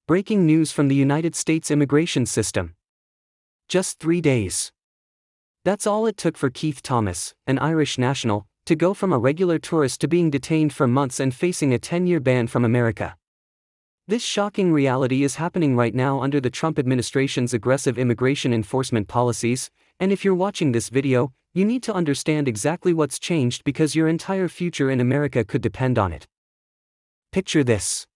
Breaking news from the United States immigration system. Just 3 days. That's all it took for Keith Thomas, an Irish national, to go from a regular tourist to being detained for months and facing a 10-year ban from America. This shocking reality is happening right now under the Trump administration's aggressive immigration enforcement policies, and if you're watching this video, you need to understand exactly what's changed because your entire future in America could depend on it. Picture this.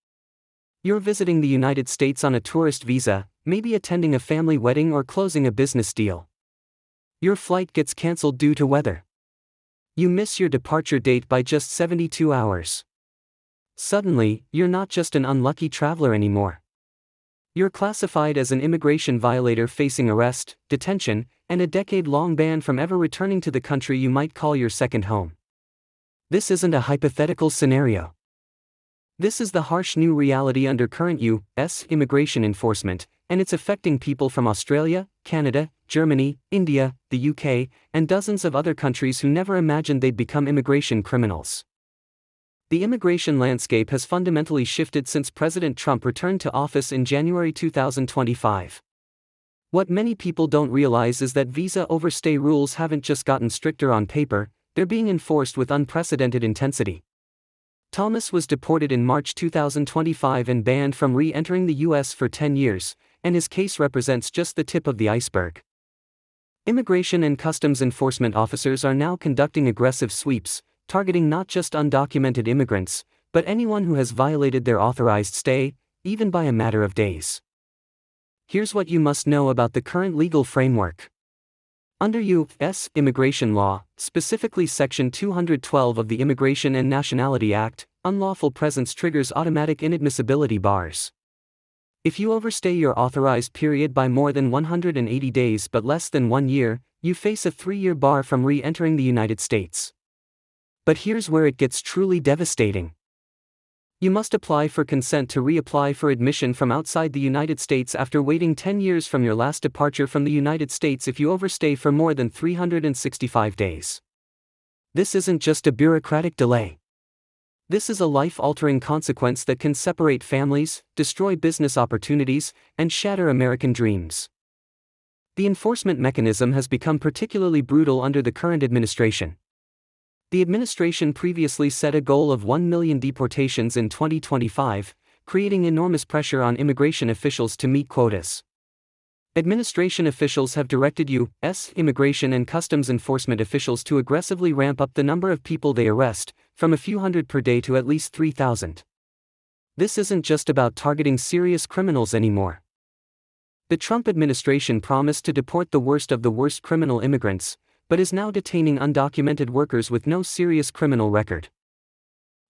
You're visiting the United States on a tourist visa, maybe attending a family wedding or closing a business deal. Your flight gets canceled due to weather. You miss your departure date by just 72 hours. Suddenly, you're not just an unlucky traveler anymore. You're classified as an immigration violator facing arrest, detention, and a decade-long ban from ever returning to the country you might call your second home. This isn't a hypothetical scenario. This is the harsh new reality under current U.S. immigration enforcement, and it's affecting people from Australia, Canada, Germany, India, the UK, and dozens of other countries who never imagined they'd become immigration criminals. The immigration landscape has fundamentally shifted since President Trump returned to office in January 2025. What many people don't realize is that visa overstay rules haven't just gotten stricter on paper, they're being enforced with unprecedented intensity. Thomas was deported in March 2025 and banned from re-entering the U.S. for 10 years, and his case represents just the tip of the iceberg. Immigration and Customs Enforcement officers are now conducting aggressive sweeps, targeting not just undocumented immigrants, but anyone who has violated their authorized stay, even by a matter of days. Here's what you must know about the current legal framework. Under U.S. immigration law, specifically Section 212 of the Immigration and Nationality Act, unlawful presence triggers automatic inadmissibility bars. If you overstay your authorized period by more than 180 days but less than 1 year, you face a 3-year bar from re-entering the United States. But here's where it gets truly devastating. You must apply for consent to reapply for admission from outside the United States after waiting 10 years from your last departure from the United States if you overstay for more than 365 days. This isn't just a bureaucratic delay. This is a life-altering consequence that can separate families, destroy business opportunities, and shatter American dreams. The enforcement mechanism has become particularly brutal under the current administration. The administration previously set a goal of 1 million deportations in 2025, creating enormous pressure on immigration officials to meet quotas. Administration officials have directed U.S. immigration and customs enforcement officials to aggressively ramp up the number of people they arrest, from a few hundred per day to at least 3,000. This isn't just about targeting serious criminals anymore. The Trump administration promised to deport the worst of the worst criminal immigrants, but is now detaining undocumented workers with no serious criminal record.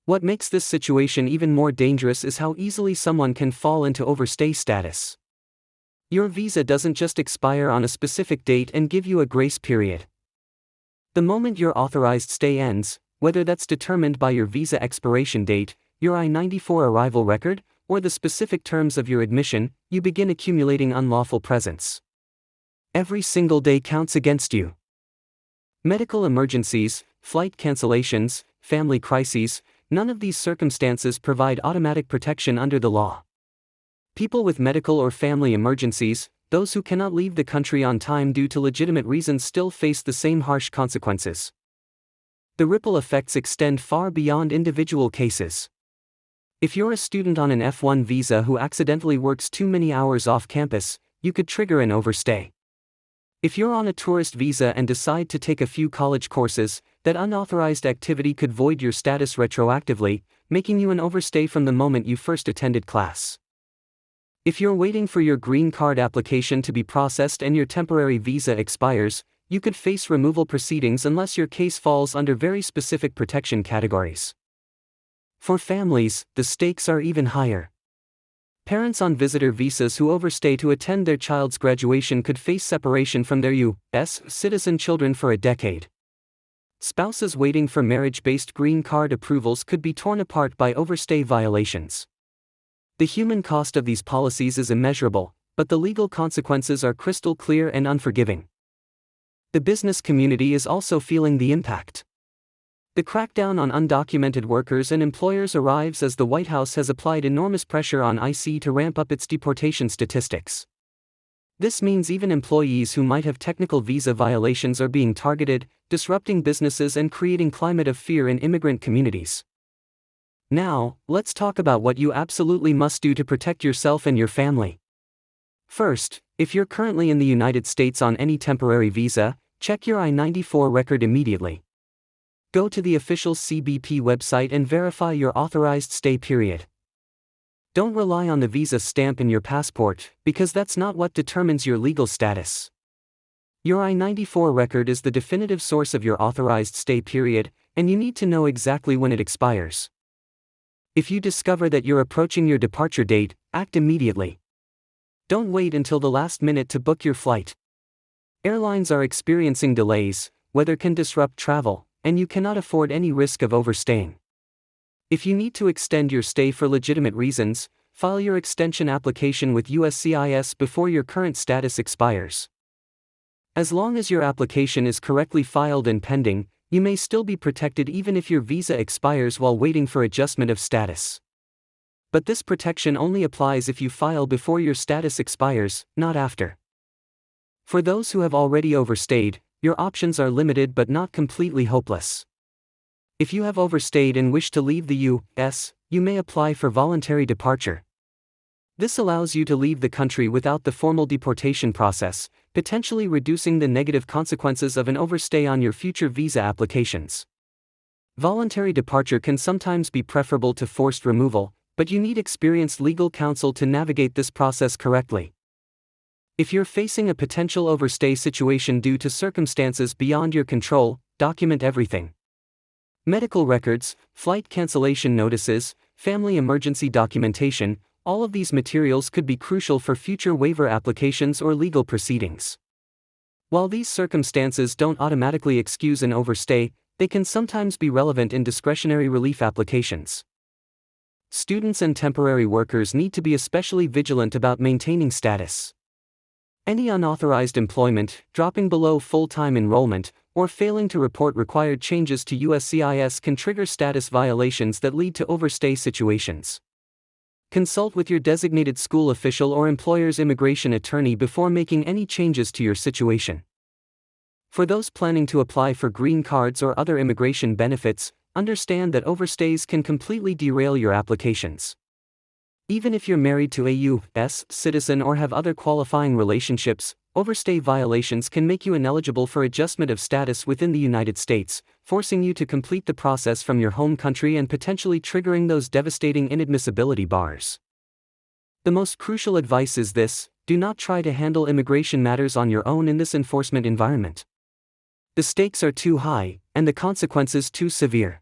What makes this situation even more dangerous is how easily someone can fall into overstay status. Your visa doesn't just expire on a specific date and give you a grace period. The moment your authorized stay ends, whether that's determined by your visa expiration date, your I-94 arrival record, or the specific terms of your admission, you begin accumulating unlawful presence. Every single day counts against you. Medical emergencies, flight cancellations, family crises, none of these circumstances provide automatic protection under the law. People with medical or family emergencies, those who cannot leave the country on time due to legitimate reasons, still face the same harsh consequences. The ripple effects extend far beyond individual cases. If you're a student on an F-1 visa who accidentally works too many hours off campus, you could trigger an overstay. If you're on a tourist visa and decide to take a few college courses, that unauthorized activity could void your status retroactively, making you an overstay from the moment you first attended class. If you're waiting for your green card application to be processed and your temporary visa expires, you could face removal proceedings unless your case falls under very specific protection categories. For families, the stakes are even higher. Parents on visitor visas who overstay to attend their child's graduation could face separation from their U.S. citizen children for a decade. Spouses waiting for marriage-based green card approvals could be torn apart by overstay violations. The human cost of these policies is immeasurable, but the legal consequences are crystal clear and unforgiving. The business community is also feeling the impact. The crackdown on undocumented workers and employers arrives as the White House has applied enormous pressure on ICE to ramp up its deportation statistics. This means even employees who might have technical visa violations are being targeted, disrupting businesses and creating a climate of fear in immigrant communities. Now, let's talk about what you absolutely must do to protect yourself and your family. First, if you're currently in the United States on any temporary visa, check your I-94 record immediately. Go to the official CBP website and verify your authorized stay period. Don't rely on the visa stamp in your passport, because that's not what determines your legal status. Your I-94 record is the definitive source of your authorized stay period, and you need to know exactly when it expires. If you discover that you're approaching your departure date, act immediately. Don't wait until the last minute to book your flight. Airlines are experiencing delays, weather can disrupt travel, and you cannot afford any risk of overstaying. If you need to extend your stay for legitimate reasons, file your extension application with USCIS before your current status expires. As long as your application is correctly filed and pending, you may still be protected even if your visa expires while waiting for adjustment of status. But this protection only applies if you file before your status expires, not after. For those who have already overstayed, your options are limited but not completely hopeless. If you have overstayed and wish to leave the U.S., you may apply for voluntary departure. This allows you to leave the country without the formal deportation process, potentially reducing the negative consequences of an overstay on your future visa applications. Voluntary departure can sometimes be preferable to forced removal, but you need experienced legal counsel to navigate this process correctly. If you're facing a potential overstay situation due to circumstances beyond your control, document everything. Medical records, flight cancellation notices, family emergency documentation, all of these materials could be crucial for future waiver applications or legal proceedings. While these circumstances don't automatically excuse an overstay, they can sometimes be relevant in discretionary relief applications. Students and temporary workers need to be especially vigilant about maintaining status. Any unauthorized employment, dropping below full-time enrollment, or failing to report required changes to USCIS can trigger status violations that lead to overstay situations. Consult with your designated school official or employer's immigration attorney before making any changes to your situation. For those planning to apply for green cards or other immigration benefits, understand that overstays can completely derail your applications. Even if you're married to a U.S. citizen or have other qualifying relationships, overstay violations can make you ineligible for adjustment of status within the United States, forcing you to complete the process from your home country and potentially triggering those devastating inadmissibility bars. The most crucial advice is this: do not try to handle immigration matters on your own in this enforcement environment. The stakes are too high, and the consequences too severe.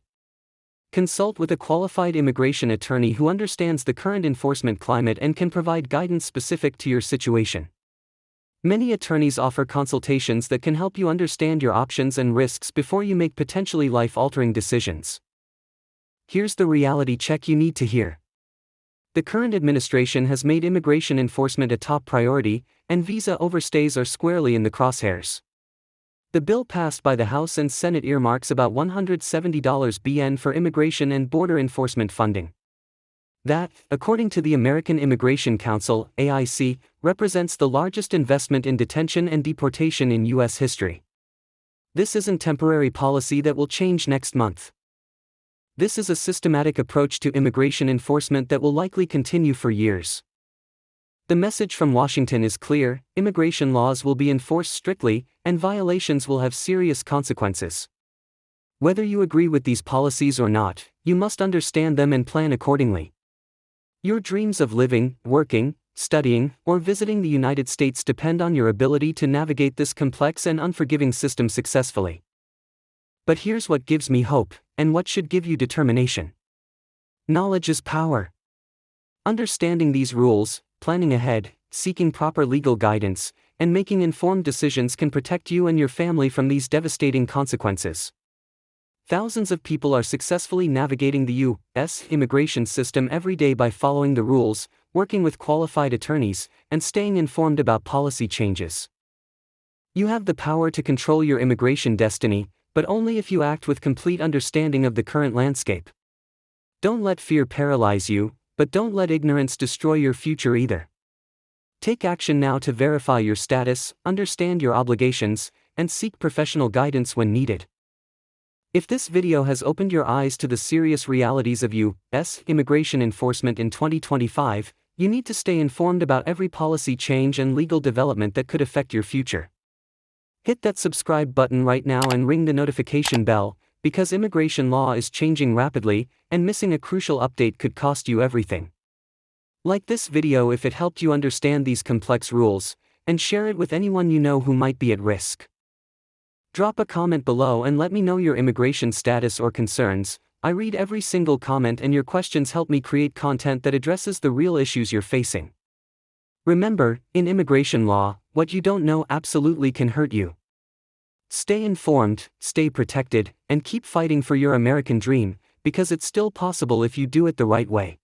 Consult with a qualified immigration attorney who understands the current enforcement climate and can provide guidance specific to your situation. Many attorneys offer consultations that can help you understand your options and risks before you make potentially life-altering decisions. Here's the reality check you need to hear. The current administration has made immigration enforcement a top priority, and visa overstays are squarely in the crosshairs. The bill passed by the House and Senate earmarks about $170 billion for immigration and border enforcement funding. That, according to the American Immigration Council, AIC, represents the largest investment in detention and deportation in U.S. history. This isn't temporary policy that will change next month. This is a systematic approach to immigration enforcement that will likely continue for years. The message from Washington is clear: immigration laws will be enforced strictly, and violations will have serious consequences. Whether you agree with these policies or not, you must understand them and plan accordingly. Your dreams of living, working, studying, or visiting the United States depend on your ability to navigate this complex and unforgiving system successfully. But here's what gives me hope, and what should give you determination. Knowledge is power. Understanding these rules, planning ahead, seeking proper legal guidance, and making informed decisions can protect you and your family from these devastating consequences. Thousands of people are successfully navigating the U.S. immigration system every day by following the rules, working with qualified attorneys, and staying informed about policy changes. You have the power to control your immigration destiny, but only if you act with complete understanding of the current landscape. Don't let fear paralyze you, but don't let ignorance destroy your future either. Take action now to verify your status, understand your obligations, and seek professional guidance when needed. If this video has opened your eyes to the serious realities of U.S. immigration enforcement in 2025, you need to stay informed about every policy change and legal development that could affect your future. Hit that subscribe button right now and ring the notification bell, because immigration law is changing rapidly, and missing a crucial update could cost you everything. Like this video if it helped you understand these complex rules, and share it with anyone you know who might be at risk. Drop a comment below and let me know your immigration status or concerns. I read every single comment and your questions help me create content that addresses the real issues you're facing. Remember, in immigration law, what you don't know absolutely can hurt you. Stay informed, stay protected, and keep fighting for your American dream, because it's still possible if you do it the right way.